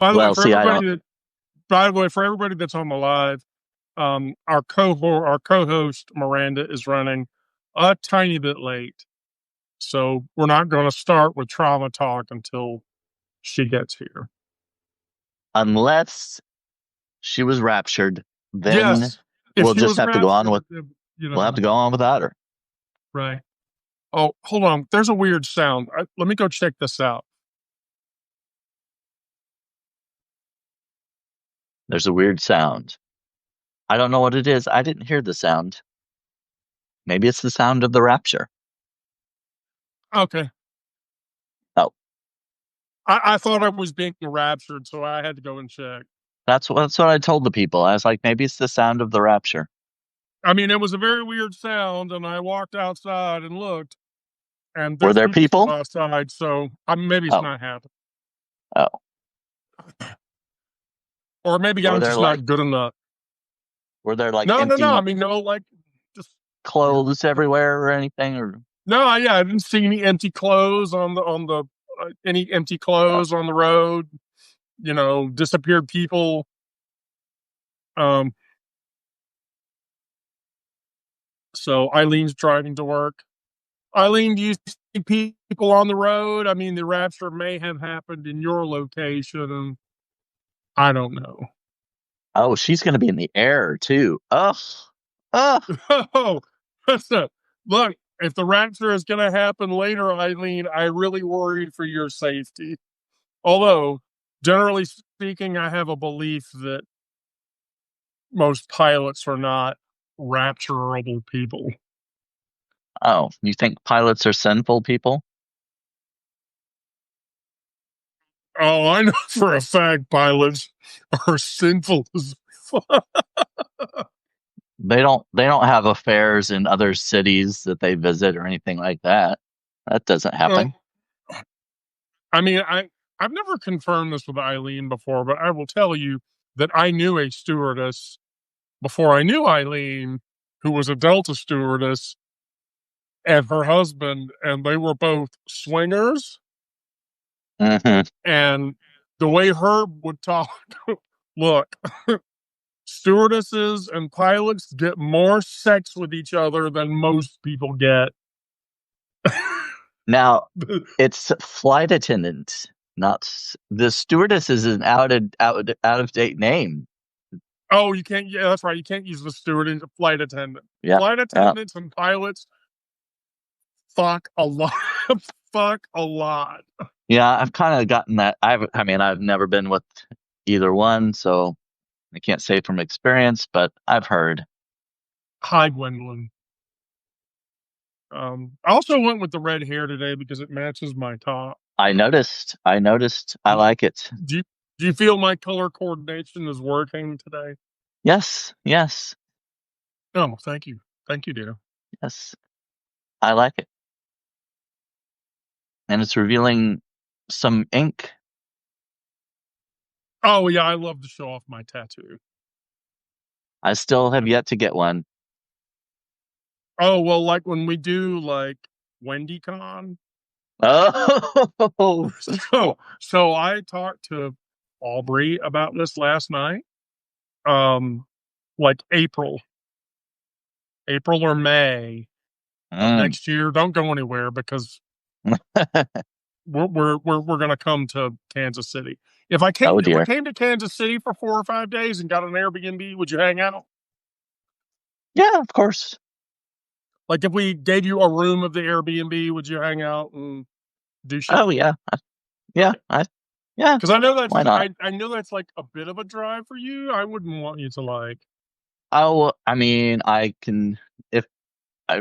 By the way, Well, see, I don't. for everybody that's on the live, our co-host Miranda is running a tiny bit late, so we're not going to start with trauma talk until she gets here. Unless she was raptured, then Yes, if we'll she just was have to go on with. raptured, you We'll have know, to go on without her. right? Oh, hold on. There's a weird sound. Let me go check this out. There's a weird sound. I don't know what it is. I didn't hear the sound. Maybe it's the sound of the rapture. Okay. Oh, I thought I was being raptured, so I had to go and check. that's what I told the people. I was like, maybe it's the sound of the rapture. I mean, it was a very weird sound, and I walked outside and looked, and Were there's there people people? still outside, so maybe it's Oh, not happening. oh. Or maybe Were I'm there just like not good enough. No. I empty mean, no, like, just, clothes everywhere or anything? Or no, yeah, I didn't see any empty clothes any empty oh, clothes on the road, disappeared people. Um, so Eileen's driving to work. Eileen, do you see people on the road? I mean, the rapture may have happened in your location, and I don't know. oh, she's going to be in the air too. Ugh, ugh. Oh, look, if the rapture is going to happen later, Eileen, I really worried for your safety. Although, generally speaking, I have a belief that most pilots are not rapturable people. Oh, you think pilots are sinful people? Oh, I know for a fact pilots are sinful as fuck. They don't have affairs in other cities that they visit or anything like that. That doesn't happen. I mean, I've never confirmed this with Eileen before, but I will tell you that I knew a stewardess before I knew Eileen, who was a Delta stewardess, and her husband, and they were both swingers. Hmm. And the way Herb would talk, look, stewardesses and pilots get more sex with each other than most people get. Now, it's flight attendant, not the stewardess is an out of date name. Oh, you can't. Yeah, that's right. You can't use the steward flight attendant. Yeah, Flight yeah, attendants and pilots fuck a lot. Fuck a lot. yeah. I've kind of gotten that. I mean, I've never been with either one, so I can't say from experience, but I've heard. Hi, Gwendolyn. I also went with the red hair today because it matches my top. I noticed. I like it. Do you, do you feel my color coordination is working today? Yes, yes, Oh, thank you. Thank you, dear. yes. I like it. And it's revealing some ink. Oh, yeah, I love to show off my tattoo. I still have yet to get one. Oh, well, like when we do like WendyCon. Oh, So I talked to Aubrey about this last night. Like April or May of mm. next year. Don't go anywhere because we're gonna come to Kansas City. If Oh we dear. came to Kansas City for 4 or 5 days and got an Airbnb, would you hang out? Yeah, of course. Like if we gave you a room of the Airbnb, would you hang out and do shit? Oh yeah, yeah, yeah. Because Why not? I know that's like a bit of a drive for you. I wouldn't want you to like. Oh, I mean, I can if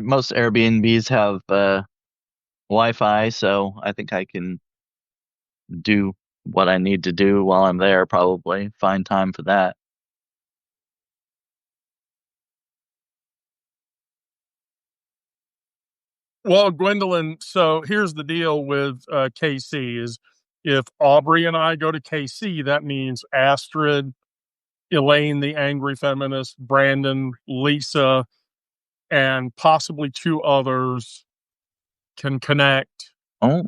most Airbnbs have Wi-Fi, so I think I can do what I need to do while I'm there. Probably find time for that. Well, Gwendolyn, so here's the deal with KC is if Aubrey and I go to KC, that means Astrid, Elaine, the angry feminist, Brandon, Lisa, and possibly two others can connect Oh,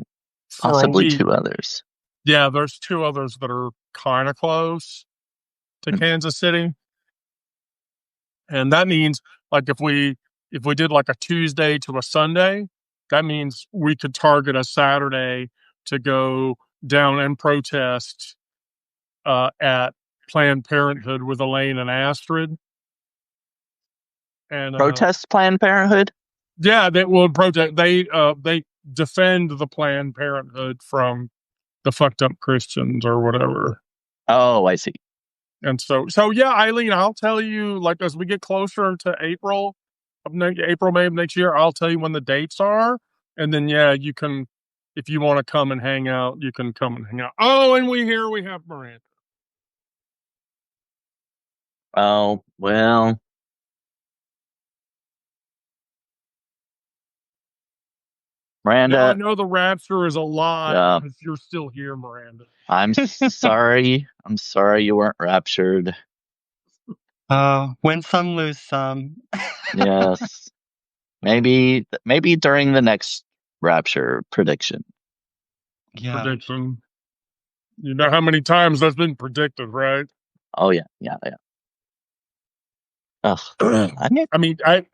for a possibly week. two others. Yeah, there's two others that are kind of close to Kansas City. And that means like if we did like a Tuesday to a Sunday, that means we could target a Saturday to go down and protest at Planned Parenthood with Elaine and Astrid. And Protest Planned Parenthood? yeah, they will protest. They defend the Planned Parenthood from the fucked up Christians or whatever. Oh, I see. And so yeah, Eileen, I'll tell you like as we get closer to April May of next year, I'll tell you when the dates are, and then yeah, you can if you want to come and hang out, you can come and hang out. Oh, and we have Miranda. Oh, well. Yeah, I Miranda, know the rapture is a lie yeah, because you're still here, Miranda. I'm sorry. I'm sorry you weren't raptured. Win some, lose some. Yes. Maybe during the next rapture prediction. Yeah. Prediction. You know how many times that's been predicted, right? Oh yeah. Ugh. I mean, I'm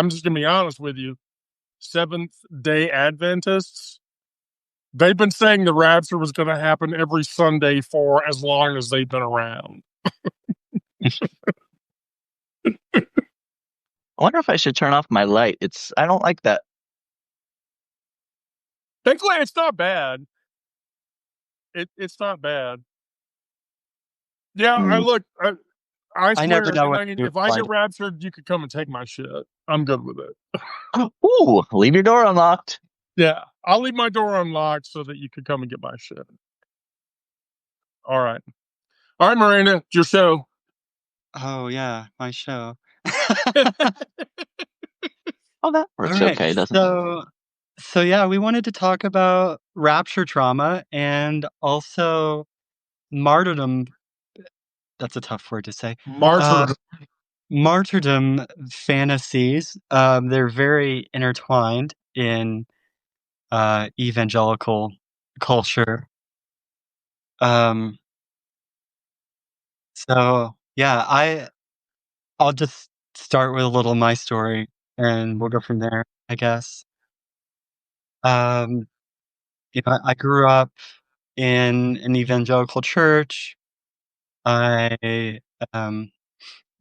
just gonna be honest with you. Seventh Day Adventists, they've been saying the rapture was going to happen every Sunday for as long as they've been around. I wonder if I should turn off my light. I don't like that. Thankfully, it's not bad. It's not bad. Yeah, I I swear, never know what if I get raptured, you could come and take my shit. I'm good with it. Ooh, leave your door unlocked. Yeah, I'll leave my door unlocked so that you can come and get my shit. All right, Miranda, it's your show. Oh yeah, my show. Oh, that works okay, doesn't it? So yeah, we wanted to talk about rapture trauma and also martyrdom. That's a tough word to say. Martyrdom fantasies. They're very intertwined in evangelical culture. So yeah, I'll just start with a little of my story and we'll go from there, I guess. I grew up in an evangelical church. I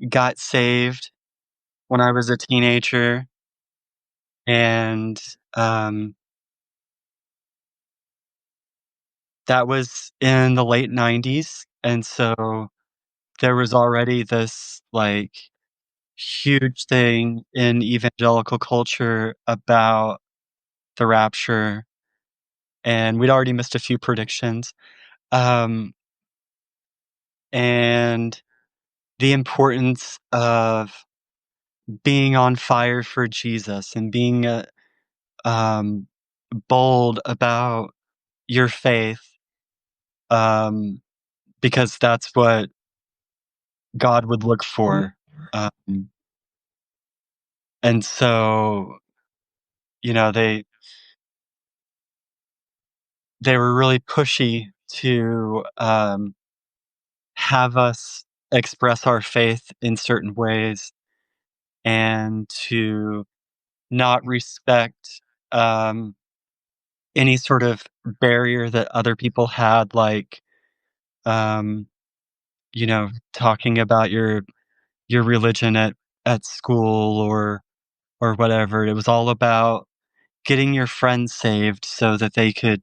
got saved when I was a teenager, and that was in the late 90s. And so there was already this like huge thing in evangelical culture about the rapture, and we'd already missed a few predictions. And the importance of being on fire for Jesus and being bold about your faith, because that's what God would look for. And so, they were really pushy to have us express our faith in certain ways and to not respect any sort of barrier that other people had, like talking about your religion at school or whatever. It was all about getting your friends saved so that they could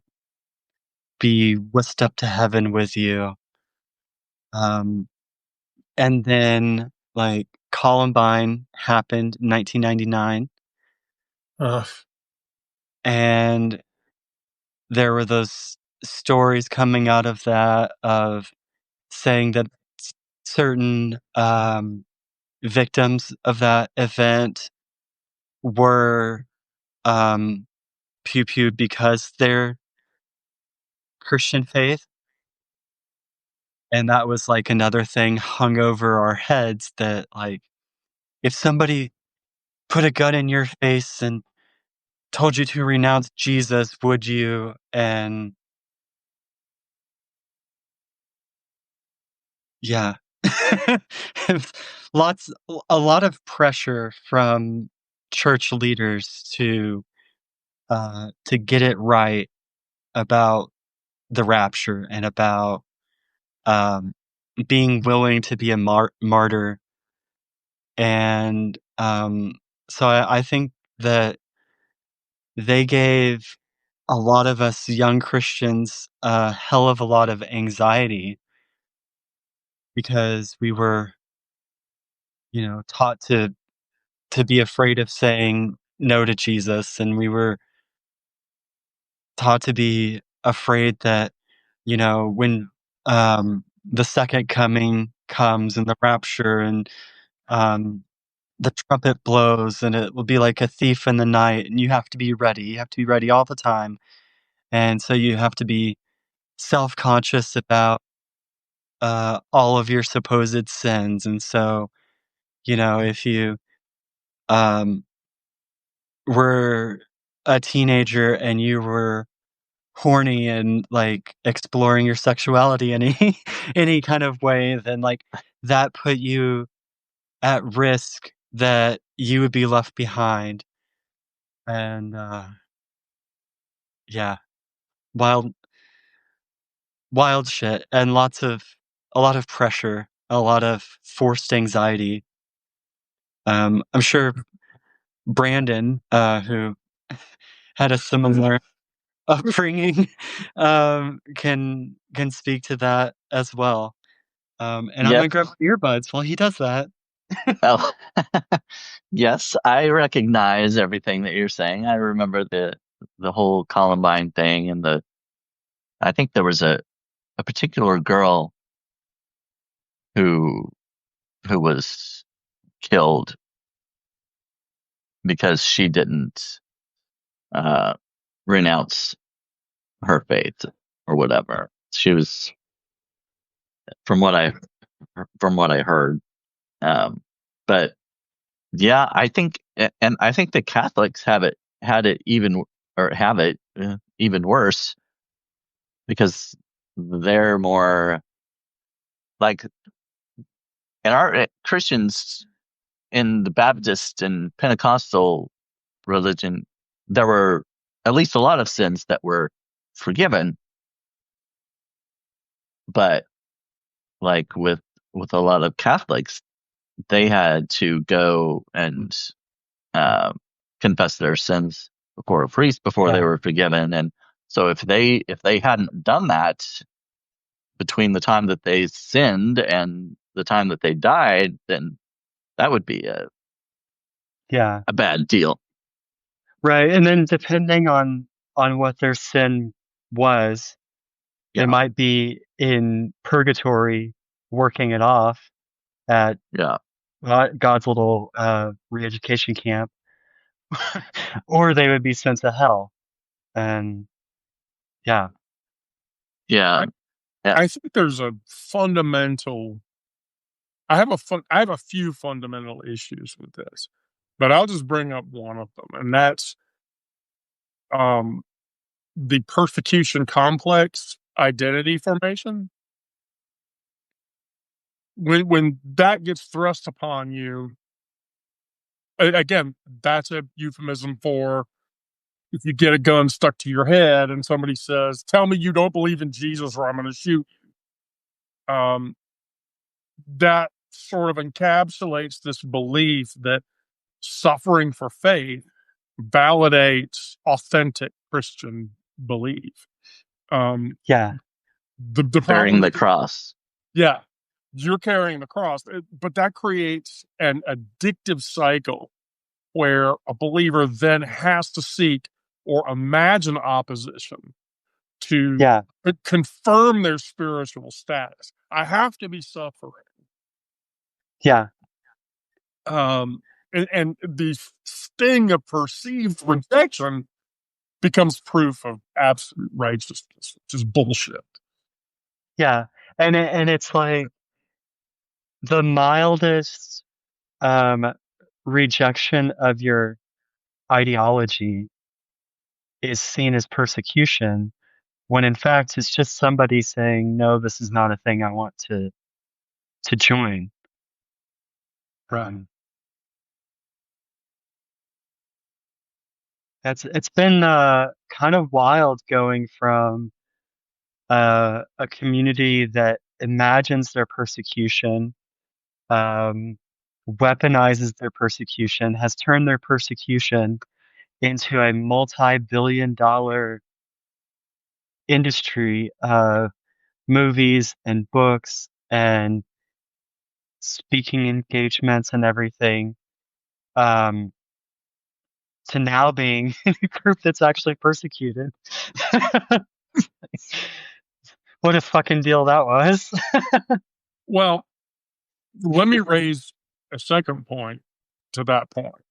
be whisked up to heaven with you. And then like Columbine happened in 1999. And there were those stories coming out of that of saying that certain victims of that event were pew-pewed because they're Christian faith. And that was like another thing hung over our heads that like, if somebody put a gun in your face and told you to renounce Jesus, would you? And Yeah. A lot of pressure from church leaders to get it right about the rapture and about um, being willing to be a martyr. And so I think that they gave a lot of us young Christians a hell of a lot of anxiety because we were, taught to be afraid of saying no to Jesus, and we were taught to be afraid that, when the second coming comes and the rapture and um, the trumpet blows and it will be like a thief in the night and you have to be ready. You have to be ready all the time. And so you have to be self-conscious about all of your supposed sins. And so, if you um, were a teenager and you were horny and like exploring your sexuality in any any kind of way, then like that put you at risk that you would be left behind. And yeah, wild wild shit and a lot of pressure, a lot of forced anxiety. I'm sure Brandon, who had a similar upbringing, can speak to that as well. And I'm Yep. gonna grab my earbuds while he does that. Well, yes, I recognize everything that you're saying. I remember the whole Columbine thing and I think there was a particular girl who was killed because she didn't uh renounce her faith or whatever. She was from what I heard. But yeah, I think, and I think the Catholics had it even, or have it even worse because they're more like, and our Christians in the Baptist and Pentecostal religion, there were at least a lot of sins that were forgiven, but like with a lot of Catholics, they had to go and uh, confess their sins before a priest before they Yeah, were forgiven. And so if they hadn't done that between the time that they sinned and the time that they died, then that would be yeah, a bad deal. right. And then depending on what their sin was, they Yeah, might be in purgatory working it off at yeah, God's little re-education camp, or they would be sent to hell. And yeah, yeah, I, yeah, I think there's a fundamental. I have a few fundamental issues with this, but I'll just bring up one of them, and that's um, the persecution complex identity formation. When that gets thrust upon you, again, that's a euphemism for if you get a gun stuck to your head and somebody says, "Tell me you don't believe in Jesus, or I'm going to shoot you." That sort of encapsulates this belief that suffering for faith validates authentic Christian belief. Um, yeah, the bearing problem the is, cross. yeah, you're carrying the cross, but that creates an addictive cycle where a believer then has to seek or imagine opposition to yeah, confirm their spiritual status. I have to be suffering. yeah, Um, and the sting of perceived rejection becomes proof of absolute righteousness, which is bullshit. yeah. And it's like the mildest um, rejection of your ideology is seen as persecution, when in fact it's just somebody saying, "No, this is not a thing I want to to join. Run. It's been kind of wild going from a community that imagines their persecution, weaponizes their persecution, has turned their persecution into a multi-billion-dollar industry of movies and books and speaking engagements and everything, to now being a group that's actually persecuted. What a fucking deal that was. Well, let me raise a second point to that point,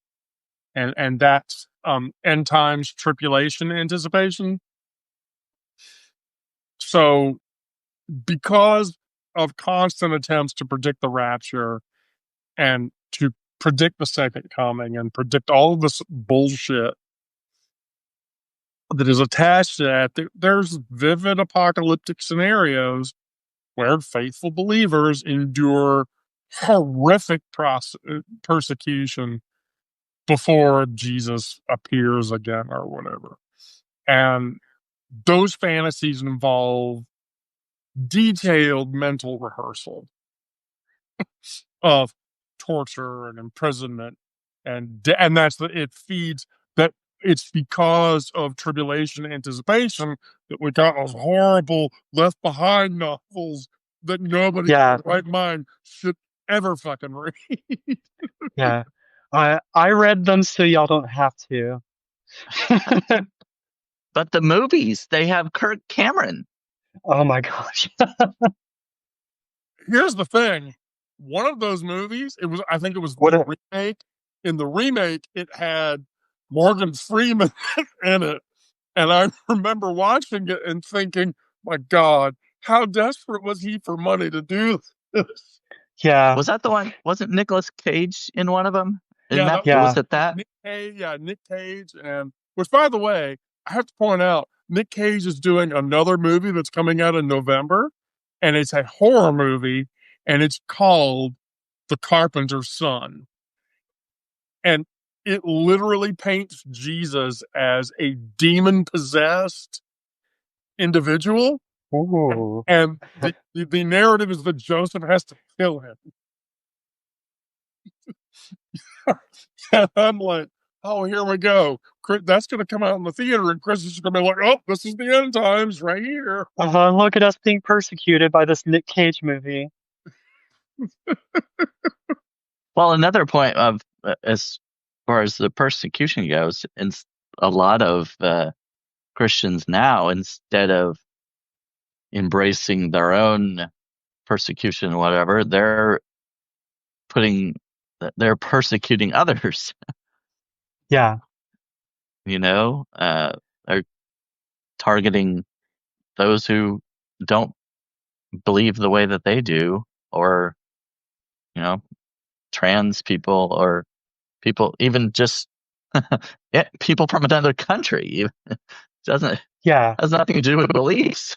and that's end times tribulation anticipation. So, because of constant attempts to predict the rapture and to predict the second coming and predict all of this bullshit that is attached to that, there's vivid apocalyptic scenarios where faithful believers endure horrific persecution before Jesus appears again or whatever. And those fantasies involve detailed mental rehearsal of torture and imprisonment, and that's it feeds that. It's because of tribulation anticipation that we got those horrible Left Behind novels that nobody in their right mind should ever fucking read. Yeah. I read them so y'all don't have to. But the movies, they have Kirk Cameron. Oh my gosh. Here's the thing. One of those movies, I think it was the remake. In the remake, it had Morgan Freeman in it. And I remember watching it and thinking, my God, how desperate was he for money to do this? Yeah. Was that the one? Wasn't Nicolas Cage in one of them? Was it that? Nick Cage. And which, by the way, I have to point out, Nick Cage is doing another movie that's coming out in November, and it's a horror movie, and it's called The Carpenter's Son. And it literally paints Jesus as a demon-possessed individual. Ooh. And the narrative is that Joseph has to kill him. And I'm like, oh, here we go. That's going to come out in the theater, and Chris is going to be like, oh, this is the end times right here. Look at us being persecuted by this Nick Cage movie. Well, another point of as far as the persecution goes, a lot of Christians now, instead of embracing their own persecution or whatever, they're persecuting others. Yeah. They're targeting those who don't believe the way that they do, or trans people, or people, even just people from another country. Has nothing to do with beliefs.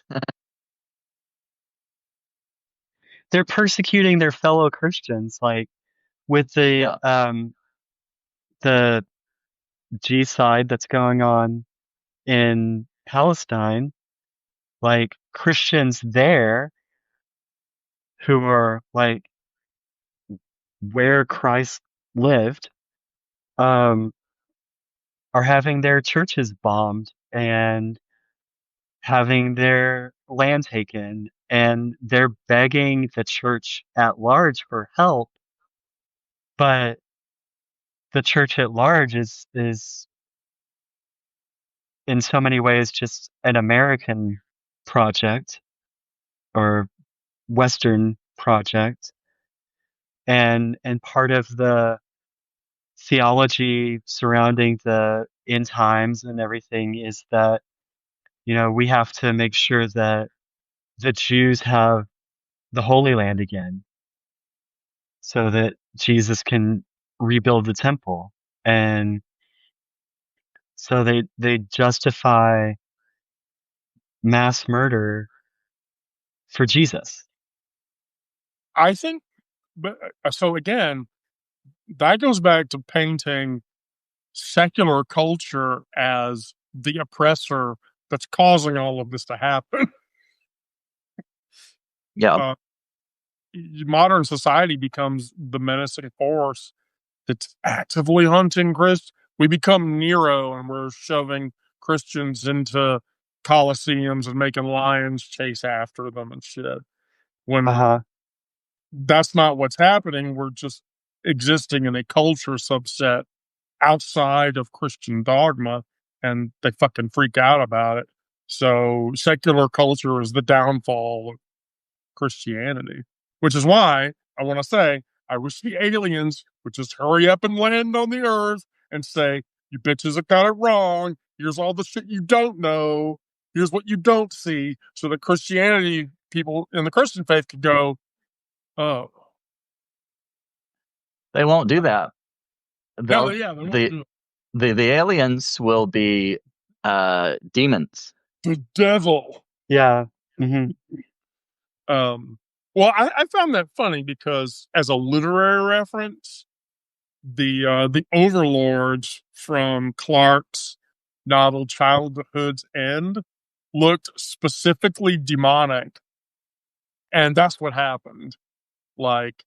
They're persecuting their fellow Christians, like with the G-side that's going on in Palestine. Like, Christians there who are like where Christ lived, are having their churches bombed and having their land taken, and they're begging the church at large for help. But the church at large is in so many ways just an American project or Western project. And part of the theology surrounding the end times and everything is that, we have to make sure that the Jews have the Holy Land again so that Jesus can rebuild the temple. And so they justify mass murder for Jesus. I think but so again, that goes back to painting secular culture as the oppressor that's causing all of this to happen. Yeah. Modern society becomes the menacing force that's actively hunting Christians. We become Nero and we're shoving Christians into coliseums and making lions chase after them and shit. When that's not what's happening, we're just existing in a culture subset outside of Christian dogma, and they fucking freak out about it. So secular culture is the downfall of Christianity, which is why I want to say I wish the aliens would just hurry up and land on the earth and say, you bitches have got it wrong. Here's all the shit you don't know. Here's what you don't see. So that Christianity people in the Christian faith could go, oh. They won't do that. They won't do it. The aliens will be demons. The devil. Yeah. Mm-hmm. Well, I found that funny because as a literary reference, the overlords from Clark's novel Childhood's End looked specifically demonic, and that's what happened. Like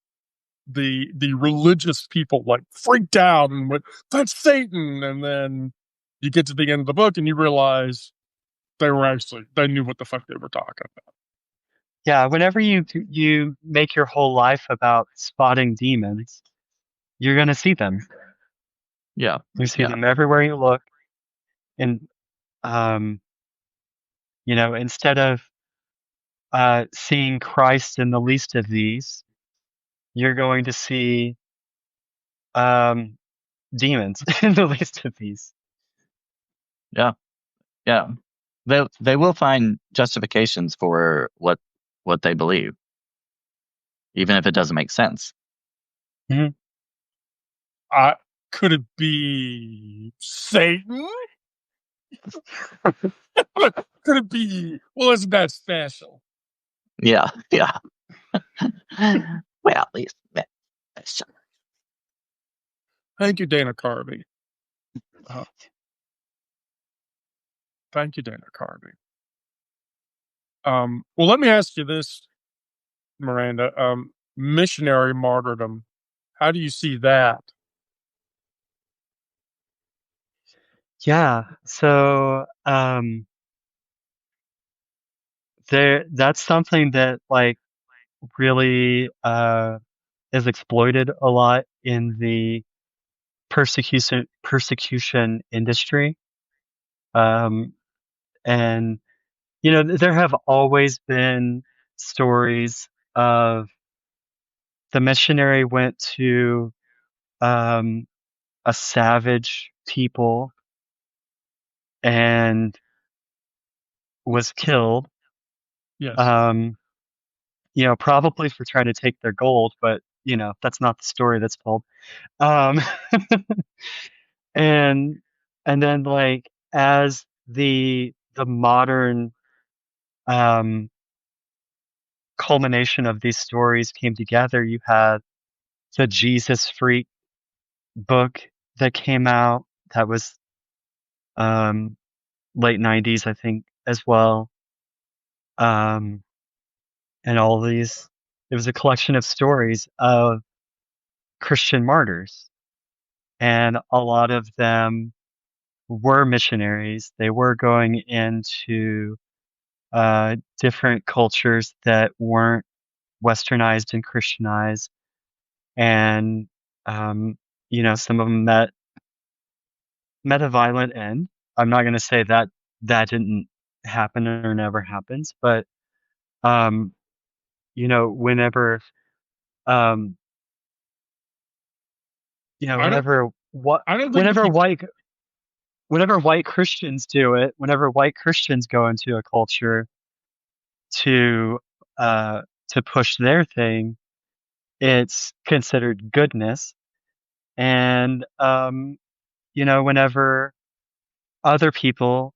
the religious people like freaked out and went, "That's Satan!" And then you get to the end of the book and you realize they knew what the fuck they were talking about. Yeah, whenever you make your whole life about spotting demons, you're gonna see them. Yeah. You see them everywhere you look. And instead of seeing Christ in the least of these, you're going to see demons in the least of these. Yeah. Yeah. They will find justifications for what they believe, even if it doesn't make sense. Mm-hmm. Could it be Satan? Could it be? Well, isn't that special? Yeah. Yeah. Well, at least. Thank you, Dana Carvey. Thank you, Dana Carvey. Well, let me ask you this, Miranda. Missionary martyrdom. How do you see that? Yeah. So that's something that like really is exploited a lot in the persecution industry. And there have always been stories of the missionary went to a savage people and was killed. Yes. Probably for trying to take their gold, but that's not the story that's told. And then like as the modern culmination of these stories came together, you had the Jesus Freak book that came out that was late 90s, I think, as well. And all these, it was a collection of stories of Christian martyrs. And a lot of them were missionaries. They were going into different cultures that weren't westernized and Christianized. And, some of them met a violent end. I'm not going to say that didn't happen or never happens, but, whenever, whenever white Christians do it, whenever white Christians go into a culture to push their thing, it's considered goodness. And, whenever other people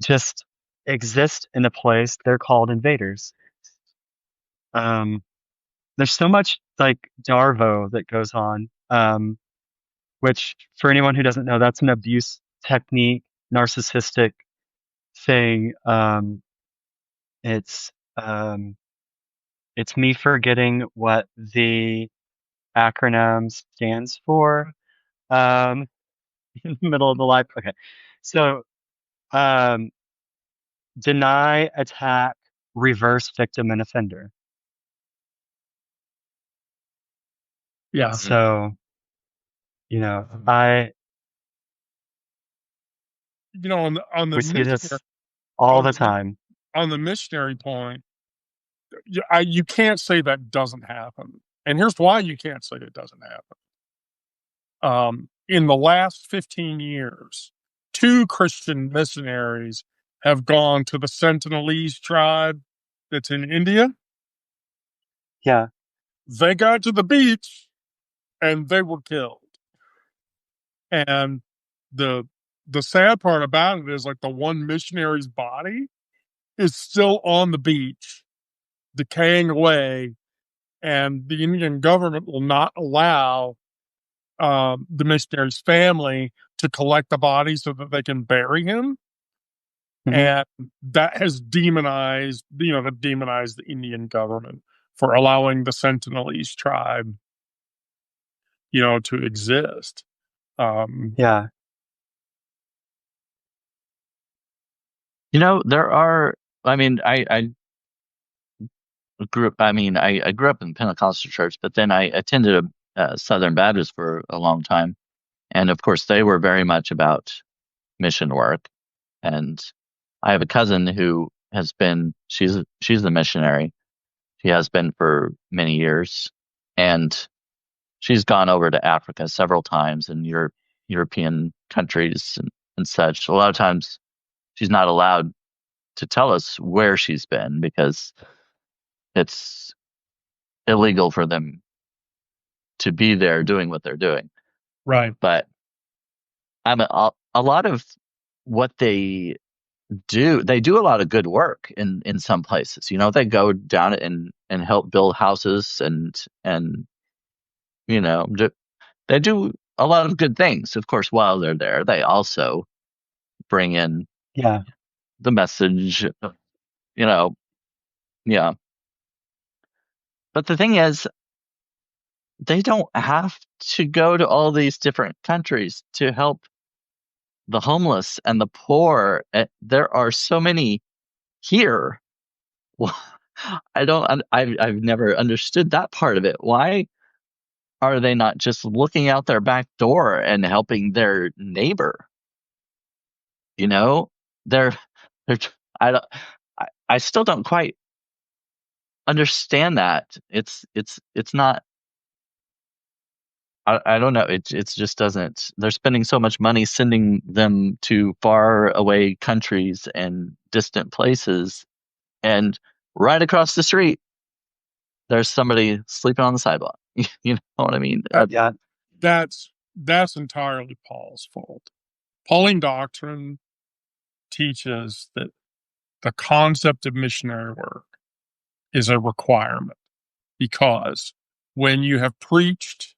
just exist in a place, they're called invaders. there's so much like Darvo that goes on, which for anyone who doesn't know, that's an abuse technique, narcissistic thing. It's um, it's me forgetting what the acronym stands for. Um, in the middle of the life. Okay, so um, deny, attack, reverse, victim, and offender. Yeah. So On the we see missionary this all on the the time. on the missionary point, you can't say that doesn't happen, and here's why you can't say it doesn't happen. In the last 15 years, 2 Christian missionaries have gone to the Sentinelese tribe that's in India. Yeah, They got to the beach and they were killed. And the the sad part about it is like the one missionary's body is still on the beach, decaying away, and the Indian government will not allow the missionary's family to collect the body so that they can bury him. And that has demonized the Indian government for allowing the Sentinelese tribe, to exist. yeah, There are. I mean, I grew up. I mean, I grew up in Pentecostal church, but then I attended a Southern Baptist for a long time, and of course, they were very much about mission work. And I have a cousin who has been. She's a missionary. She has been for many years, and she's gone over to Africa several times in European countries and such. A lot of times, she's not allowed to tell us where she's been because it's illegal for them to be there doing what they're doing. right. But a lot of what they do a lot of good work in some places. They go down and help build houses and they do a lot of good things. Of course, while they're there, they also bring in yeah, the message, yeah. But the thing is, they don't have to go to all these different countries to help the homeless and the poor. There are so many here. Well, I've never understood that part of it. Why are they not just looking out their back door and helping their neighbor? You know, they're they're I don't I still don't quite understand that. It's not. I don't know. It's just doesn't. They're spending so much money sending them to far away countries and distant places, and right across the street, there's somebody sleeping on the sidewalk. You know what I mean? yeah, That's entirely Paul's fault. Pauline doctrine teaches that the concept of missionary work is a requirement, because when you have preached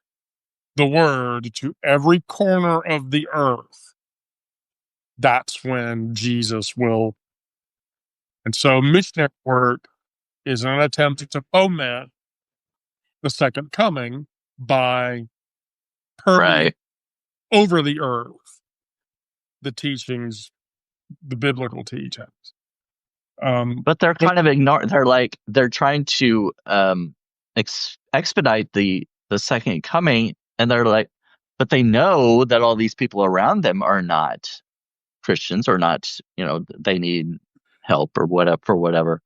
the word to every corner of the earth, that's when Jesus will. And so missionary work is an attempt to foment the second coming by permeating Right. over the earth the teachings, the biblical teachings. But they're But kind of ignoring. They're trying to expedite the second coming, and they're like, but they know that all these people around them are not Christians or not. They need help or whatever for whatever,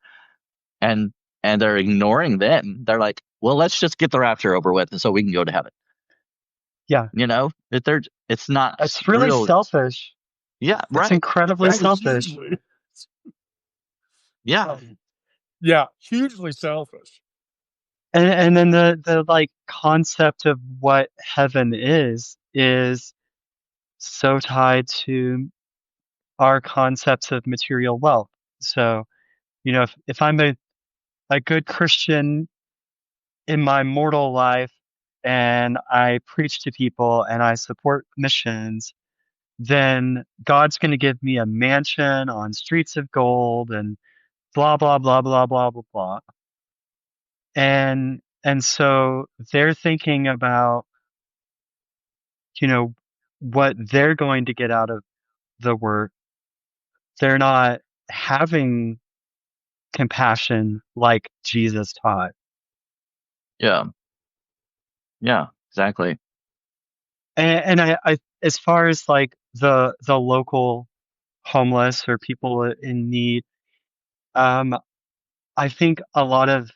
and they're ignoring them. They're like, well, let's just get the rapture over with, and so we can go to heaven. yeah. It's not It's really real. selfish. Yeah, It's right. incredibly that was selfish. hugely, Yeah, yeah, hugely selfish. And then the like concept of what heaven is so tied to our concepts of material wealth. So, if I'm a good Christian in my mortal life and I preach to people and I support missions, then God's going to give me a mansion on streets of gold and blah blah blah blah blah blah blah. And so they're thinking about, you know, what they're going to get out of the work. They're not having compassion like Jesus taught. Yeah. Yeah, exactly. And I as far as like the local homeless or people in need, I think a lot of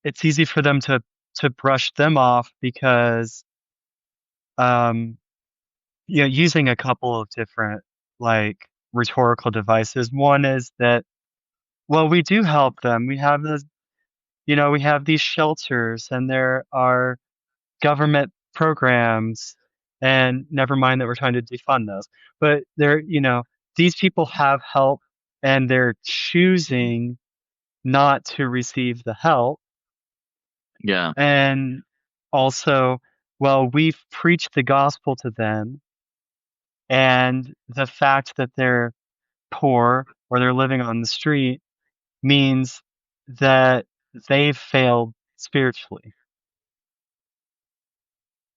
it's easy for them to brush them off because um using a couple of different like rhetorical devices. One is that, well, we do help them. We have this, we have these shelters and there are government programs, and never mind that we're trying to defund those. But these people have help and they're choosing not to receive the help. Yeah. And also, well, we've preached the gospel to them, and the fact that they're poor or they're living on the street means that they've failed spiritually.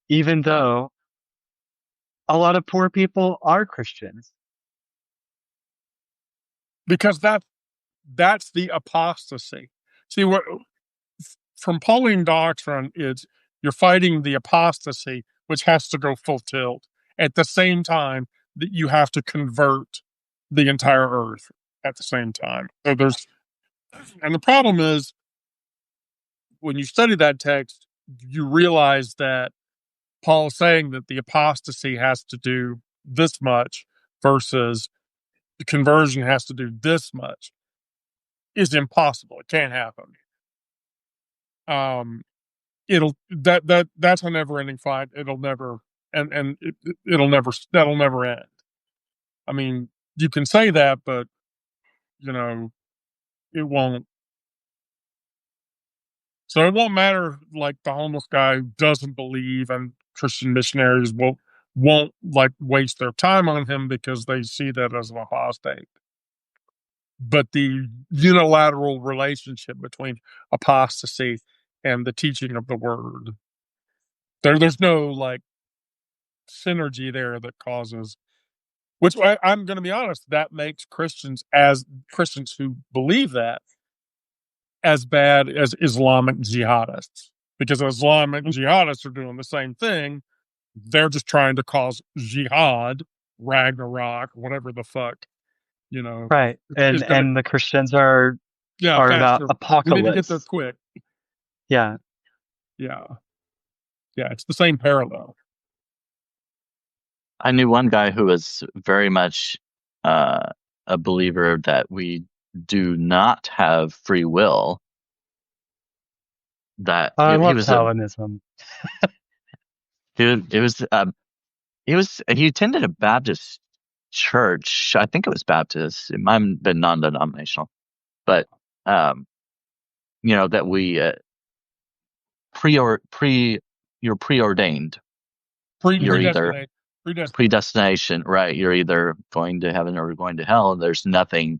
Even though a lot of poor people are Christians. Because that's the apostasy. See, what from Pauline doctrine is you're fighting the apostasy, which has to go full tilt. At the same time that you have to convert the entire earth at the same time. So and the problem is when you study that text, you realize that Paul's saying that the apostasy has to do this much versus the conversion has to do this much is impossible. It can't happen. That's a never ending fight. It'll never that'll never end. I mean, you can say that, but it won't. So it won't matter. Like the homeless guy doesn't believe, and Christian missionaries won't like waste their time on him because they see that as an apostate. But the unilateral relationship between apostasy and the teaching of the word, there's no like synergy there that causes. Which I'm going to be honest, that makes Christians who believe that as bad as Islamic jihadists, because Islamic jihadists are doing the same thing. They're just trying to cause jihad, Ragnarok, whatever the fuck, Right. is And going to, and the Christians are about faster. We need to get there apocalypse. quick. Yeah. Yeah. Yeah. It's the same parallel. I knew one guy who was very much a believer that we do not have free will. That I he love was Calvinism. he attended a Baptist church. I think it was Baptist. It might have been non-denominational, but that we you're preordained. You're either predestination, right? You're either going to heaven or going to hell. There's nothing.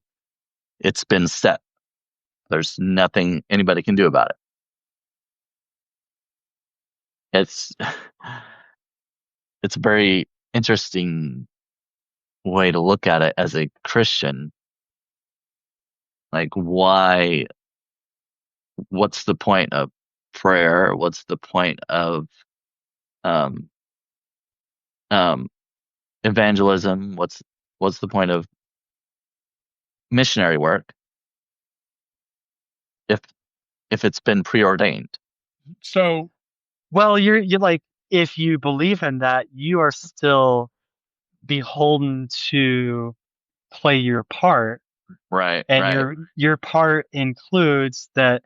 It's been set. There's nothing anybody can do about it. It's a very interesting way to look at it as a Christian. Like, why? What's the point of prayer? What's the point of um, evangelism? What's the point of missionary work if it's been preordained? So, well, you're like, if you believe in that, you are still beholden to play your part. Right. And right. your part includes that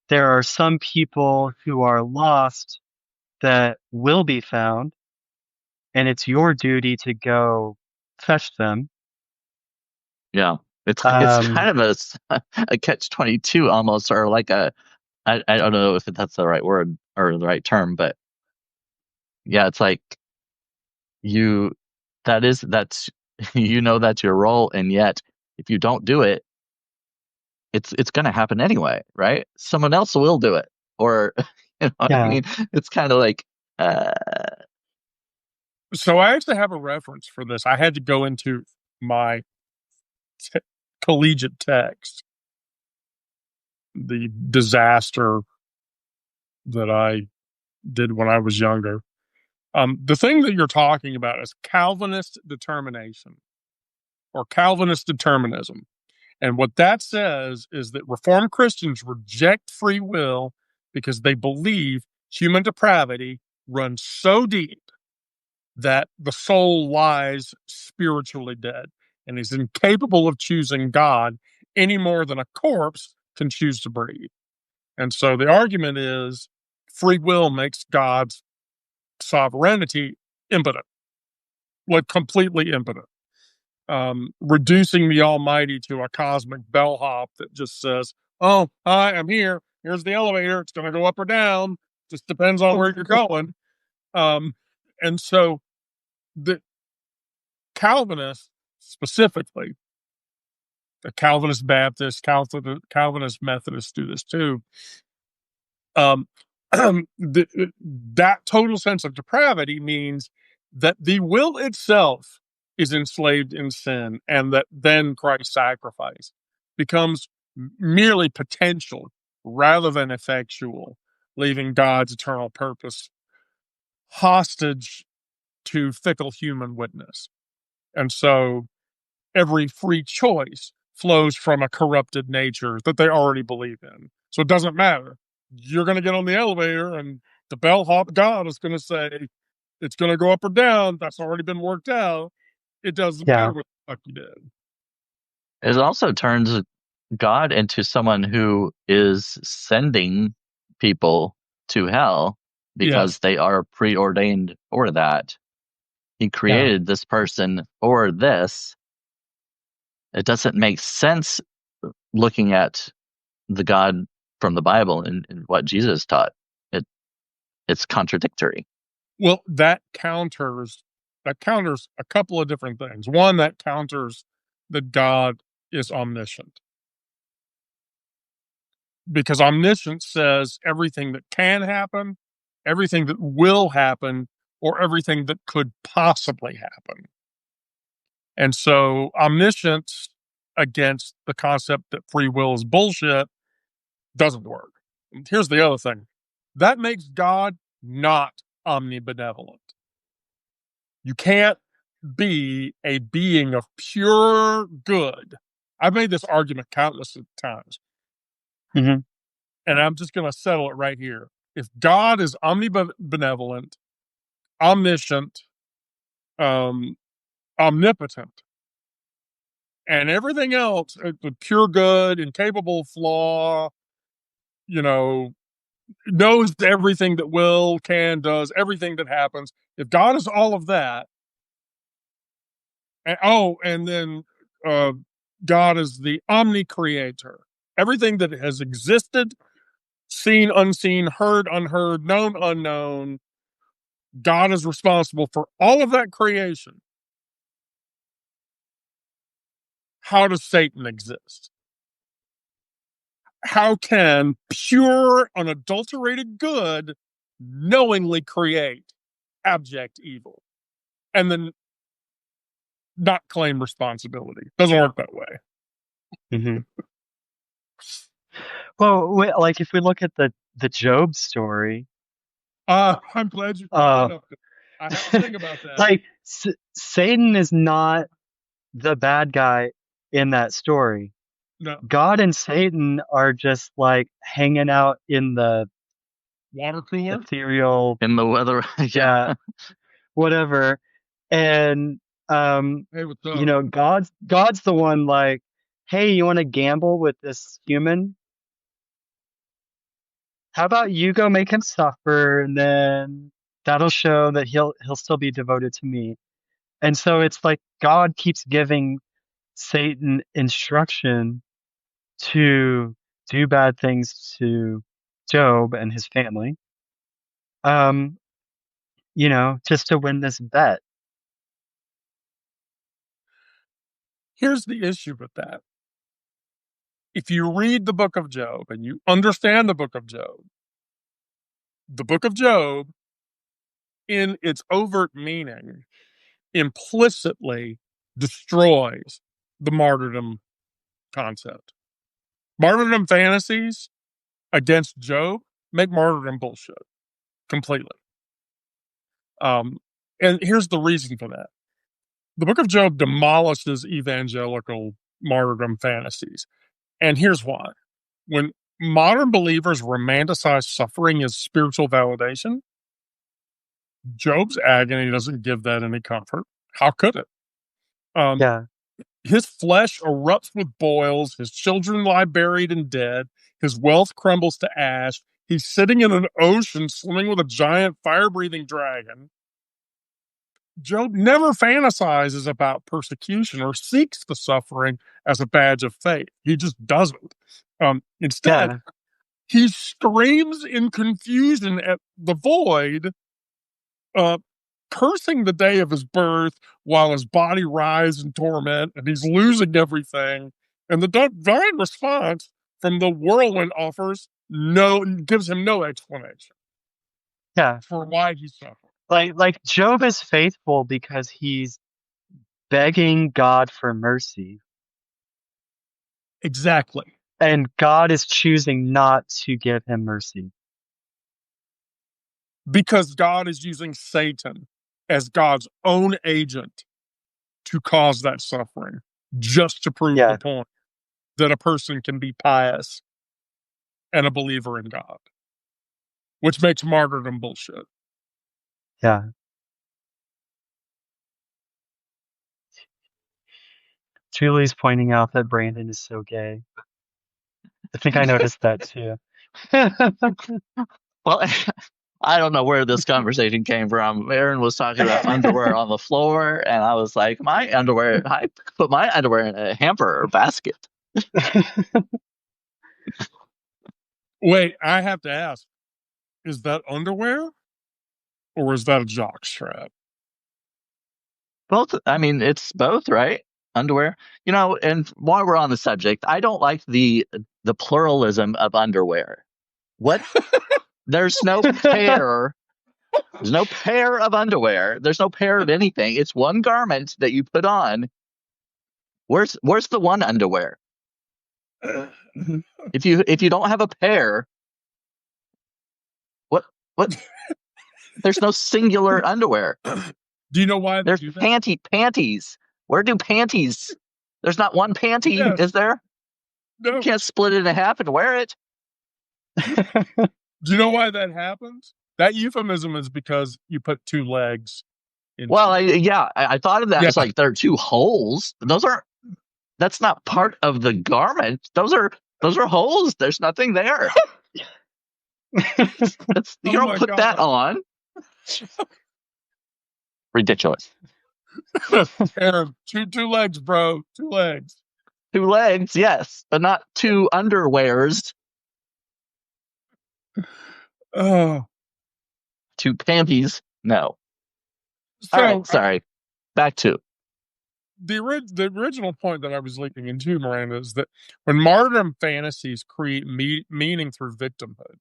there are some people who are lost that will be found, and it's your duty to go fetch them. Yeah. It's kind of a catch-22 almost, or like a I don't know if that's the right word or the right term, but yeah, it's like you that's that's your role, and yet if you don't do it, it's going to happen anyway, right? Someone else will do it, or you know what I Yeah. mean? It's kind of like uh So I actually have a reference for this. I had to go into my collegiate text, the disaster that I did when I was younger. The thing that you're talking about is Calvinist determination or Calvinist determinism. And what that says is that Reformed Christians reject free will because they believe human depravity runs so deep that the soul lies spiritually dead and is incapable of choosing God any more than a corpse can choose to breathe. And so the argument is free will makes God's sovereignty impotent, like completely impotent. Reducing the Almighty to a cosmic bellhop that just says, "Oh, hi, I'm here. Here's the elevator. It's going to go up or down. Just depends on where you're going." Um, and so the Calvinists, specifically, the Calvinist Baptists, Calvinist Methodists do this too. Um, that total sense of depravity means that the will itself is enslaved in sin, and that then Christ's sacrifice becomes merely potential rather than effectual, leaving God's eternal purpose hostage to fickle human witness. And so every free choice flows from a corrupted nature that they already believe in. So it doesn't matter. You're going to get on the elevator, and the bellhop God is going to say it's going to go up or down. That's already been worked out. It doesn't matter Yeah. what the fuck you did. it also turns God into someone who is sending people to hell Yes. because they are preordained for that. He Yeah. created this person for this. It doesn't make sense looking at the God from the Bible and what Jesus taught. It it's contradictory. Well, that counters a couple of different things. One, that counters that God is omniscient, because omniscience says everything that can happen, everything that will happen, or everything that could possibly happen. And so omniscience against the concept that free will is bullshit doesn't work. And here's the other thing that makes God not omnibenevolent. You can't be a being of pure good. I've made this argument countless of times, Hmm. and I'm just going to settle it right here. If God is omnibenevolent, omniscient, um, omnipotent, and everything else, the pure good, incapable of flaw, you know, knows everything that will, can, does, everything that happens. If God is all of that, and then uh, God is the omni creator, everything that has existed, seen, unseen, heard, unheard, known, unknown, God is responsible for all of that creation. How does Satan exist? How can pure, unadulterated good knowingly create abject evil and then not claim responsibility? Doesn't work that way. Hmm. Well, like if we look at the Job story, I'm glad you brought that up. I have to think about that. like Satan is not the bad guy in that story. No, God and Satan are just like hanging out in the water cooler. ethereal, In the weather, yeah, whatever. And Hey, what's up? God's the one like, hey, you want to gamble with this human? How about you go make him suffer, and then that'll show that he'll still be devoted to me. And so it's like God keeps giving Satan instruction to do bad things to Job and his family, just to win this bet. Here's the issue with that. If you read the book of Job and you understand the book of Job, in its overt meaning, implicitly destroys the martyrdom concept. Martyrdom fantasies against Job make martyrdom bullshit completely. And here's the reason for that. The book of Job demolishes evangelical martyrdom fantasies. And here's why. When modern believers romanticize suffering as spiritual validation, Job's agony doesn't give that any comfort. How could it? Yeah. His flesh erupts with boils. His children lie buried and dead. His wealth crumbles to ash. He's sitting in an ocean swimming with a giant fire-breathing dragon. Job never fantasizes about persecution or seeks the suffering as a badge of faith. He just doesn't. Instead, he screams in confusion at the void, cursing the day of his birth while his body writhes in torment and he's losing everything. And the divine response from the whirlwind gives him no explanation. For why he's suffering. Like Job is faithful because he's begging God for mercy. Exactly. And God is choosing not to give him mercy. Because God is using Satan as God's own agent to cause that suffering, just to prove the point that a person can be pious and a believer in God, which makes martyrdom bullshit. Yeah. Julie's pointing out that Brandon is so gay. I think I noticed that too. Well, I don't know where this conversation came from. Aaron was talking about underwear on the floor, and I was like, I put my underwear in a hamper or basket. Wait, I have to ask, is that underwear or is that a jock strap? Both. I mean, it's both, right? Underwear. And while we're on the subject, I don't like the pluralism of underwear. What? There's no pair. There's no pair of underwear. There's no pair of anything. It's one garment that you put on. Where's the one underwear? If you don't have a pair, what? There's no singular underwear. Do you know why there's panties? Where do panties? There's not one panty, is there? No. You can't split it in half and wear it. Do you know why that happens? That euphemism is because you put two legs. Well, I thought of that as like there are two holes. That's not part of the garment. Those are holes. There's nothing there. You don't put that on. Ridiculous. Aaron, two legs, bro. Two legs. Two legs, yes, but not two underwears. Oh. Two panties, no. So, all right, sorry. Back to the original point that I was linking into, Miranda, is that when martyrdom fantasies create meaning through victimhood,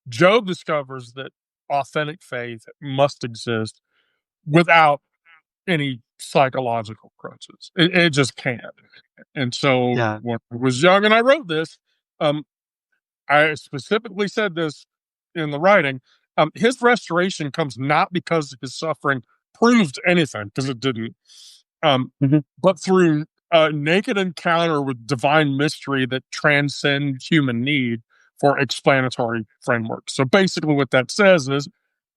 Job discovers that authentic faith must exist without any psychological crutches. It just can't. And so when I was young and I wrote this, I specifically said this in the writing. His restoration comes not because his suffering proved anything, because it didn't, but through a naked encounter with divine mystery that transcends human need for explanatory framework. So basically what that says is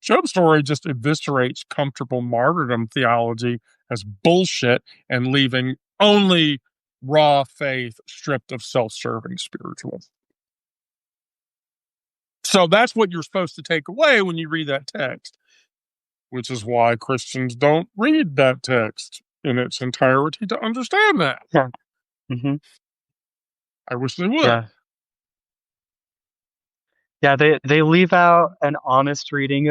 Job's story just eviscerates comfortable martyrdom theology as bullshit and leaving only raw faith stripped of self-serving spiritual. So that's what you're supposed to take away when you read that text, which is why Christians don't read that text in its entirety to understand that. Yeah. Mm-hmm. I wish they would. Yeah. Yeah, they leave out an honest reading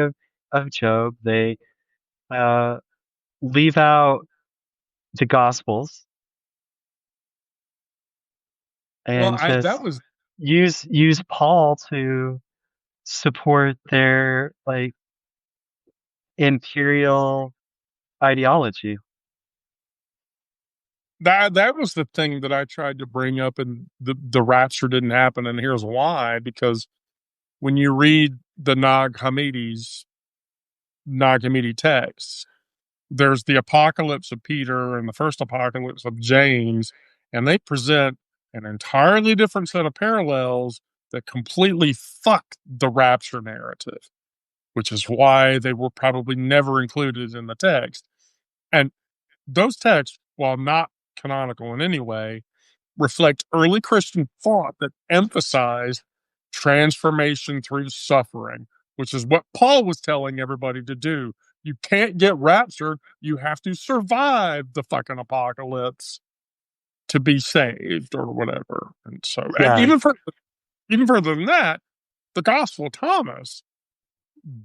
of Job. They uh, leave out the Gospels Well, and I that just was use Paul to support their like imperial ideology. that was the thing that I tried to bring up, and the rapture didn't happen, and here's why: because when you read the Nag Hammadi texts, there's the apocalypse of Peter and the first apocalypse of James, and they present an entirely different set of parallels that completely fuck the rapture narrative, which is why they were probably never included in the text. And those texts, while not canonical in any way, reflect early Christian thought that emphasized transformation through suffering, which is what Paul was telling everybody to do. You can't get raptured. You have to survive the fucking apocalypse to be saved or whatever. And so, and Yeah, even further than that, the Gospel of Thomas,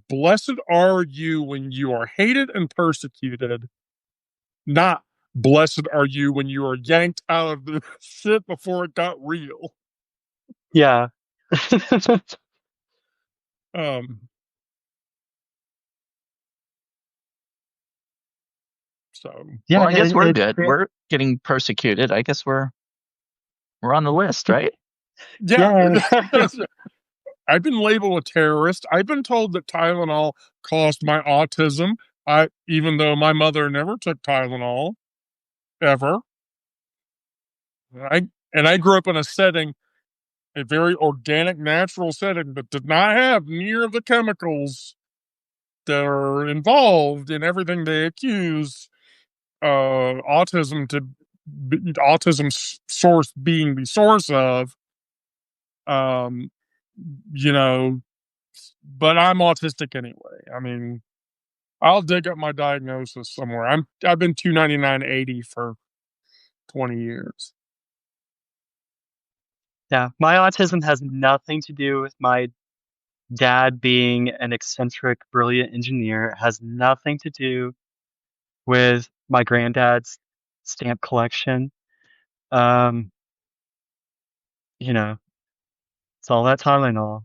blessed are you when you are hated and persecuted, not blessed are you when you are yanked out of the shit before it got real. yeah, Um, so yeah. Well, I guess we're It, good. it, We're getting persecuted. I guess we're on the list, right? yeah, yeah, I've been labeled a terrorist. I've been told that Tylenol caused my autism. Even though my mother never took Tylenol ever. I grew up in a setting, a very organic, natural setting that did not have near the chemicals that are involved in everything they accuse autism to autism source being the source of. Um, you know, but I'm autistic anyway. I mean, I'll dig up my diagnosis somewhere. I've been 299/80 for 20 years. yeah. My autism has nothing to do with my dad being an eccentric, brilliant engineer. It has nothing to do with my granddad's stamp collection. Um, you know, it's all that Tylenol.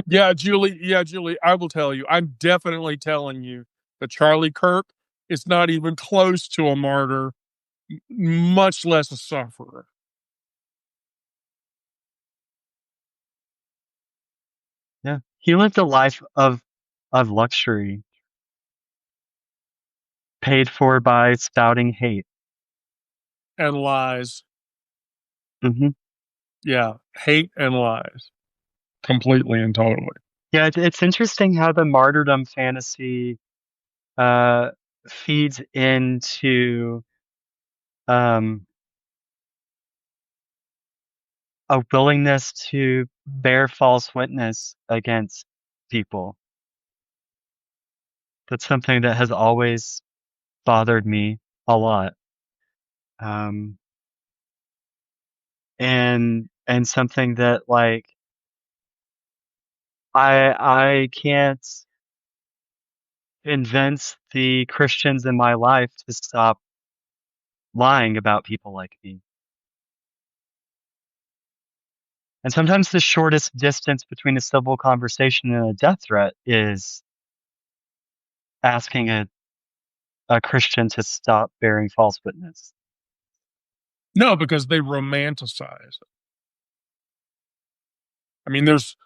Yeah, Julie, I will tell you. I'm definitely telling you that Charlie Kirk is not even close to a martyr, much less a sufferer. Yeah, he lived a life of luxury, paid for by spouting hate. And lies. Hmm. Yeah, hate and lies. Completely and totally. Yeah, it's interesting how the martyrdom fantasy uh, feeds into um, a willingness to bear false witness against people. That's something that has always bothered me a lot. Um, and something that like I can't convince the Christians in my life to stop lying about people like me. And sometimes the shortest distance between a civil conversation and a death threat is asking a Christian to stop bearing false witness. No, because they romanticize it. I mean, there's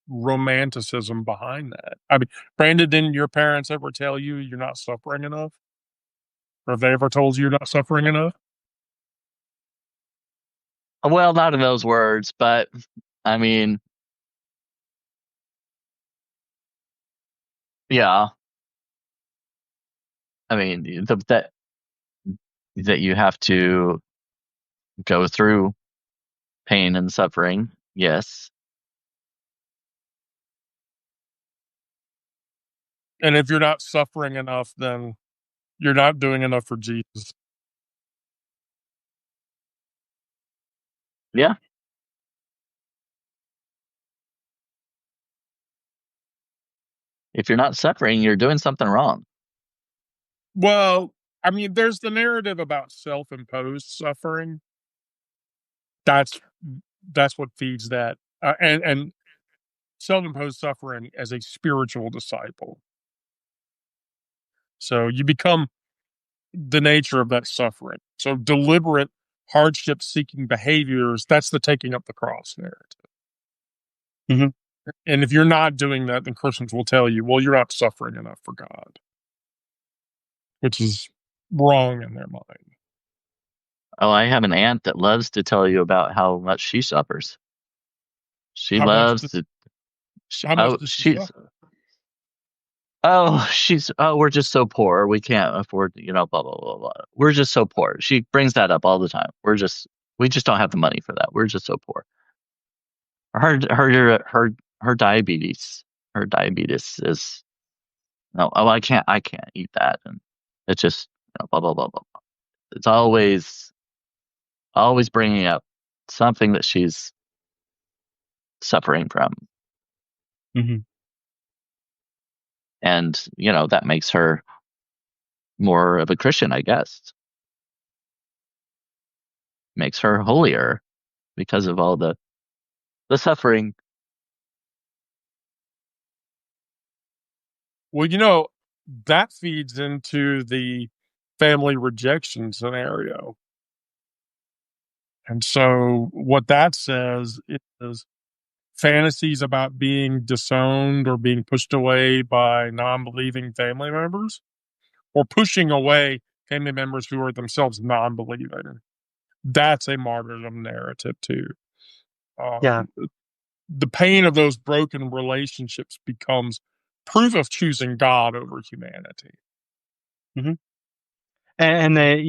romanticism behind that. I mean, Brandon, didn't your parents ever tell you you're not suffering enough? Or have they ever told you you're not suffering enough? Well, not in those words, but I mean, yeah. I mean, that you have to go through pain and suffering. Yes. And if you're not suffering enough, then you're not doing enough for Jesus. Yeah. If you're not suffering, you're doing something wrong. Well, I mean, there's the narrative about self-imposed suffering. That's what feeds that, and self-imposed suffering as a spiritual disciple. So you become the nature of that suffering. So deliberate hardship-seeking behaviors, that's the taking up the cross narrative. Mhm. And if you're not doing that, then Christians will tell you, well, you're not suffering enough for God, which is wrong in their mind. Oh, I have an aunt that loves to tell you about how much she suffers. She How much loves does, to. how much does she suffer? We're just so poor. We can't afford, blah, blah, blah, blah. We're just so poor. She brings that up all the time. We just don't have the money for that. We're just so poor. Her diabetes, is, no, oh, I can't eat that. And it's just, blah, blah, blah, blah. It's always bringing up something that she's suffering from. Mhm. And, that makes her more of a Christian, I guess. Makes her holier because of all the suffering. Well, that feeds into the family rejection scenario. And so what that says is fantasies about being disowned or being pushed away by non-believing family members, or pushing away family members who are themselves non-believing. That's a martyrdom narrative too. Yeah. The pain of those broken relationships becomes proof of choosing God over humanity. Mhm. And they,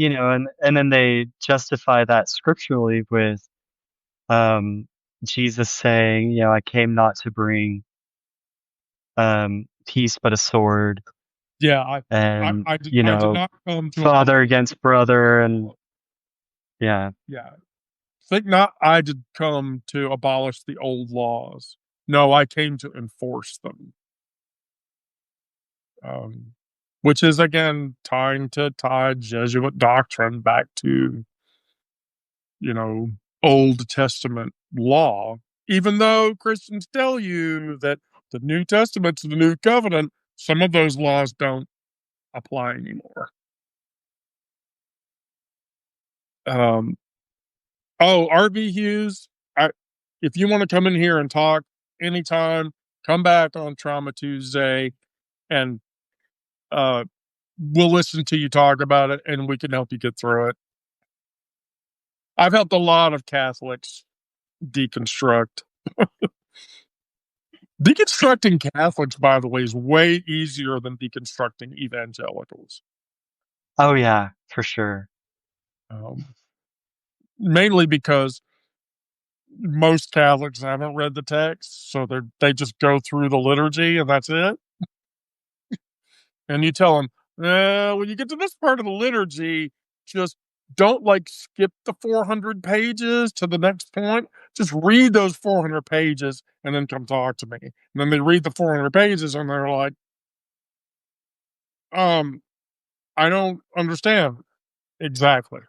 and then they justify that scripturally with, Jesus saying, "I came not to bring, peace but a sword," Yeah, and, I did not come to father against brother, and yeah. yeah. Think not I did come to abolish the old laws. No, I came to enforce them. Um, which is again trying to tie Jesuit doctrine back to, you know, Old Testament law, even though Christians tell you that the New Testament's the New Covenant, some of those laws don't apply anymore. Um, RB Hughes, if you want to come in here and talk anytime, come back on Trauma Tuesday, and uh, we'll listen to you talk about it, and we can help you get through it. I've helped a lot of Catholics deconstruct. Deconstructing Catholics, by the way, is way easier than deconstructing evangelicals. Oh, yeah, for sure. Mainly because most Catholics haven't read the text, so they just go through the liturgy and that's it. And you tell them, when you get to this part of the liturgy, just don't skip the 400 pages to the next point. Just read those 400 pages and then come talk to me. And then they read the 400 pages and they're like, I don't understand. Exactly.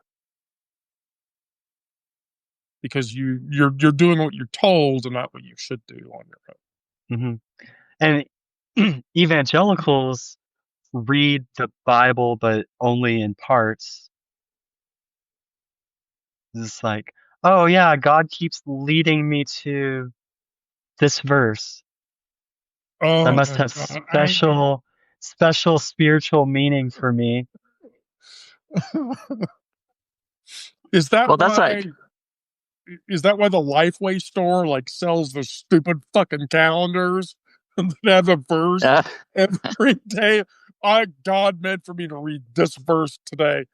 Because you're doing what you're told and not what you should do on your Mhm. own. And evangelicals read the Bible, but only in parts. It's like, "Oh, yeah, God keeps leading me to this verse. That Oh must my have God. I know. special spiritual meaning for me." Is that Well, that's why like, is that why the Lifeway store sells the stupid fucking calendars and they have a verse uh, every day? God meant for me to read this verse today.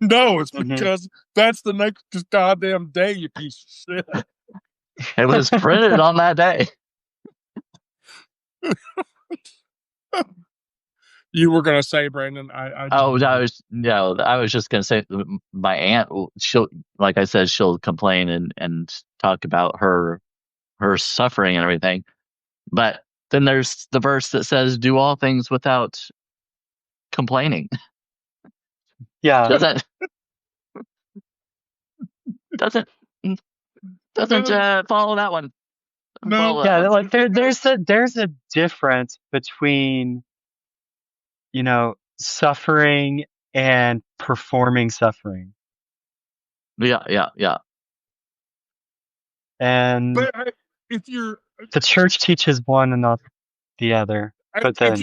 No, it's Mhm. because that's the next goddamn day, you piece of shit. it was printed on that day. You were gonna say, Brandon, I Oh, didn't. I was just gonna say, my aunt, she'll, like I said, she'll complain and talk about her suffering and everything. But then there's the verse that says, "Do all things without complaining." Yeah. Doesn't doesn't follow that one. Doesn't No. follow that Yeah, one. like there's a difference between, you know, suffering and performing suffering. Yeah. And But if you're the church teaches one and not the other. But then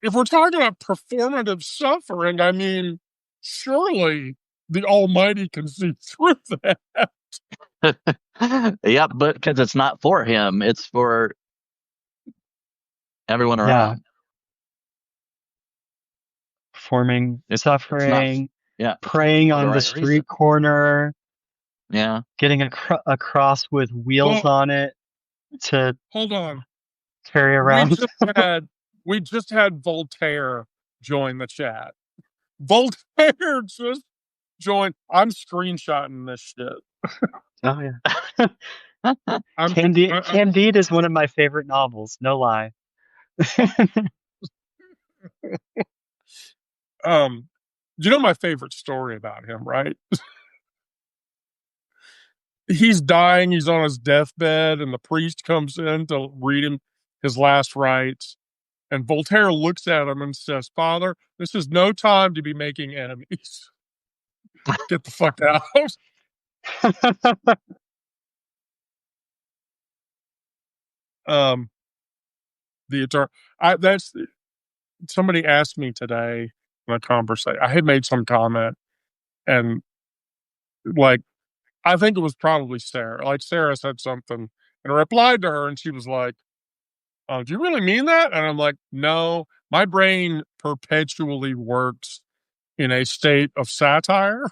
if we're talking about performative suffering, I mean, surely the Almighty can see through that. Yeah, but because it's not for him, it's for everyone around. performing It's suffering, not praying for the on the right street reason. corner, Yeah. getting a cross with wheels Well, on it to hold on. carry around. We just had Voltaire join the chat. Voltaire just joined. I'm screenshotting this shit. Oh yeah. I'm Candide is one of my favorite novels, no lie. you know my favorite story about him, right? He's dying, he's on his deathbed, and the priest comes in to read him his last rites. And Voltaire looks at him and says, "Father, this is no time to be making enemies. Get the fuck out." The eternal. That's somebody asked me today in a conversation. I had made some comment, and like I think it was probably Sarah. Like Sarah said something, and I replied to her, and she was like, "Oh, do you really mean that?" And I'm like, "No, my brain perpetually works in a state of satire.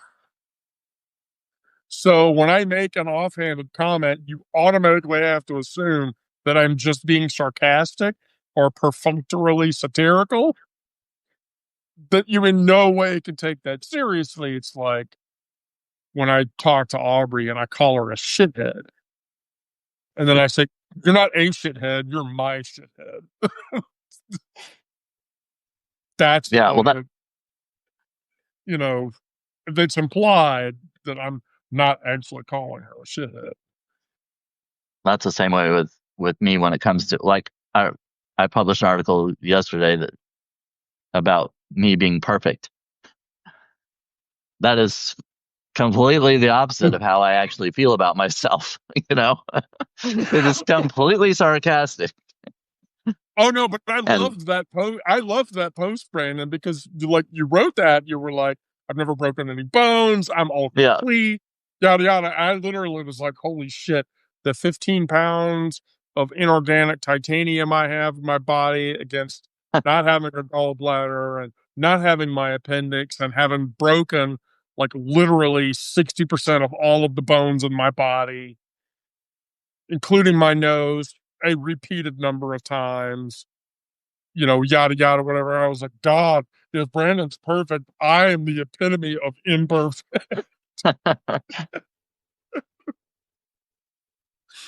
So when I make an offhanded comment, you automatically have to assume that I'm just being sarcastic or perfunctorily satirical. That you in no way can take that seriously. It's like when I talk to Aubrey and I call her a shithead. And then I say, "You're not a shithead, you're my shithead." That's Yeah. Well, you know, it's implied that I'm not actually calling her a shithead. that's the same way with me when it comes to like I published an article yesterday that about me being perfect. That is completely the opposite of how I actually feel about myself. You know, it is completely sarcastic. Oh no, but I And loved that post. I loved that post, Brandon, because you wrote that. You were like, "I've never broken any bones. I'm all yeah, complete." Yada yada. I literally was like, "Holy shit!" The 15 pounds of inorganic titanium I have in my body against not having a gallbladder and not having my appendix and having broken like literally 60% of all of the bones in my body, including my nose, a repeated number of times, yada yada, whatever. I was like, God, if Brandon's perfect, I am the epitome of imperfect.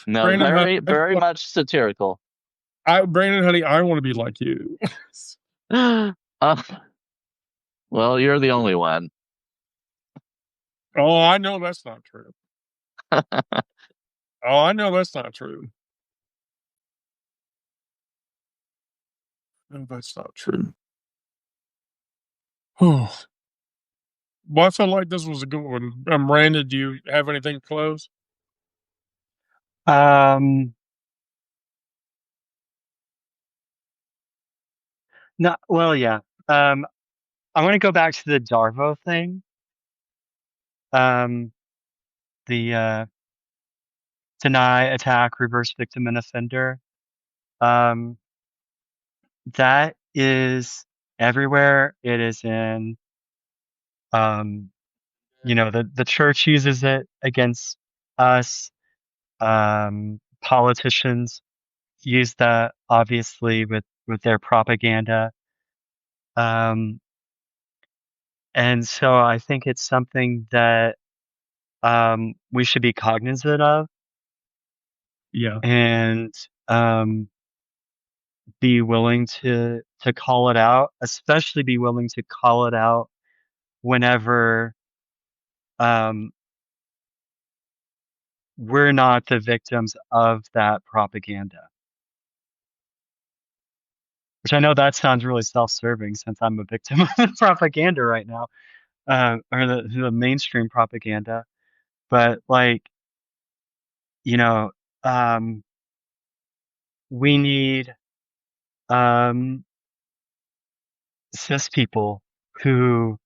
no, Brandon, honey, very much satirical. Brandon, honey, I want to be like you. uh, well, you're the only one. Oh, I know that's not true. Oh, I know that's not true. No, that's not true. Oh, well, I feel like this was a good one. Brandon, do you have anything to close? No, well, yeah. I want to go back to the Darvo thing. Um, the deny, attack, reverse victim, and offender. Um, that is everywhere. It is in, the church uses it against us. Politicians use that obviously with their propaganda. Um, and so I think it's something that we should be cognizant of. Yeah. And be willing to call it out, especially be willing to call it out whenever we're not the victims of that propaganda. Which I know that sounds really self-serving since I'm a victim of the propaganda right now, or the mainstream propaganda. But like, you know, we need cis people who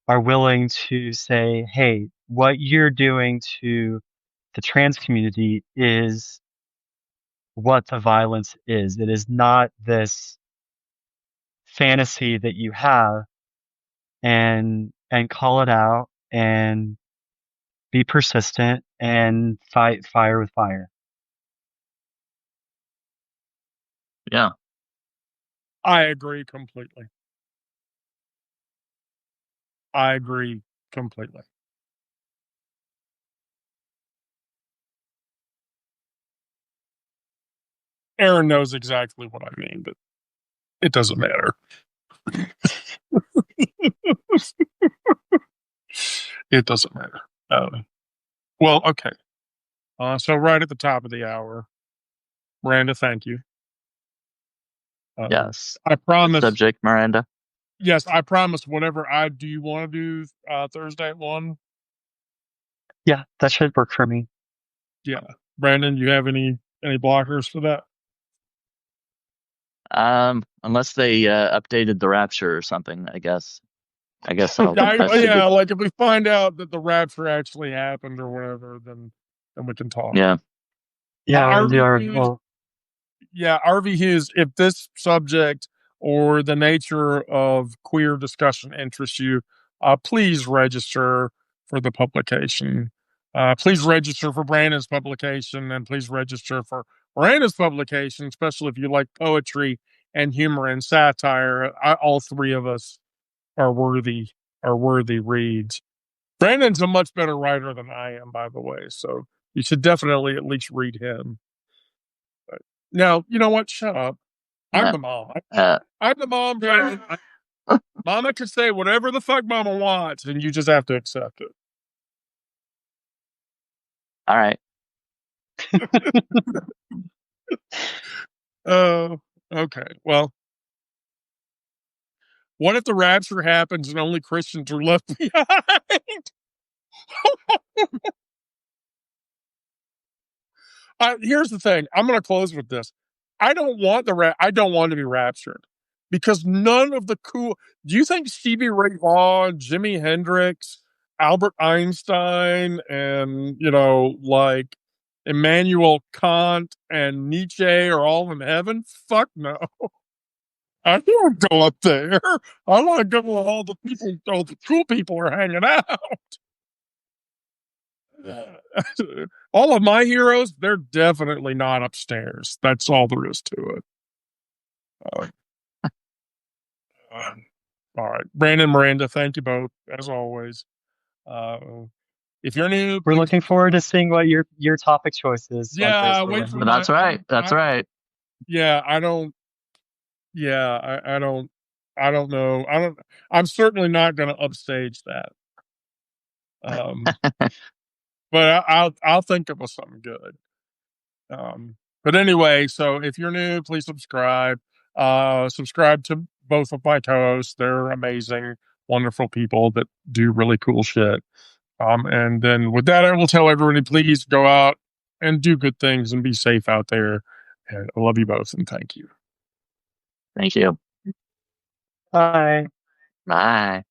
are willing to say, hey, what you're doing to the trans community is what the violence is. It is not this fantasy that you have, and call it out and be persistent and fight fire with fire. Yeah. I agree completely. I agree completely. Aaron knows exactly what I mean, but it doesn't matter. It doesn't matter. Well, okay. So right at the top of the hour, Miranda, thank you. Yes. I promise. Subject, Miranda. Yes, I promise. Whatever do you want to do Thursday at 1? Yeah, that should work for me. Yeah, Brandon, you have any blockers for that? Unless they updated the Rapture or something, I guess. I'll. Yeah, like if we find out that the Rapture actually happened or whatever, then we can talk. Yeah. Yeah, RV Hughes, if this subject or the nature of queer discussion interests you, please register for the publication. Please register for Brandon's publication, and please register for Miranda's publication, especially if you like poetry and humor and satire. All three of us are worthy reads. Brandon's a much better writer than I am, by the way, so you should definitely at least read him. But now, you know what? Shut up. I'm the mom. I'm the mom. Mama can say whatever the fuck Mama wants, and you just have to accept it. All right. Okay. Well, what if the rapture happens and only Christians are left behind? Here's the thing. I'm going to close with this. I don't want to be raptured because none of the cool. Do you think Stevie Ray Vaughan, Jimi Hendrix, Albert Einstein, and like Immanuel Kant and Nietzsche are all in heaven? Fuck no. I don't want to go up there. I want to go where all the cool people are hanging out. All of my heroes, they're definitely not upstairs. That's all there is to it. All right. Brandon, Miranda, thank you both, as always. If you're new, we're looking forward to seeing what your topic choice is. Yeah, that's right. That's right. Yeah, I don't. Yeah, I don't. I don't know. I'm certainly not going to upstage that. But I'll think of something good. But anyway, so if you're new, please subscribe. Subscribe to both of my co-hosts. They're amazing, wonderful people that do really cool shit. And then with that, I will tell everybody, please go out and do good things and be safe out there. And I love you both and thank you. Thank you. Bye. Bye.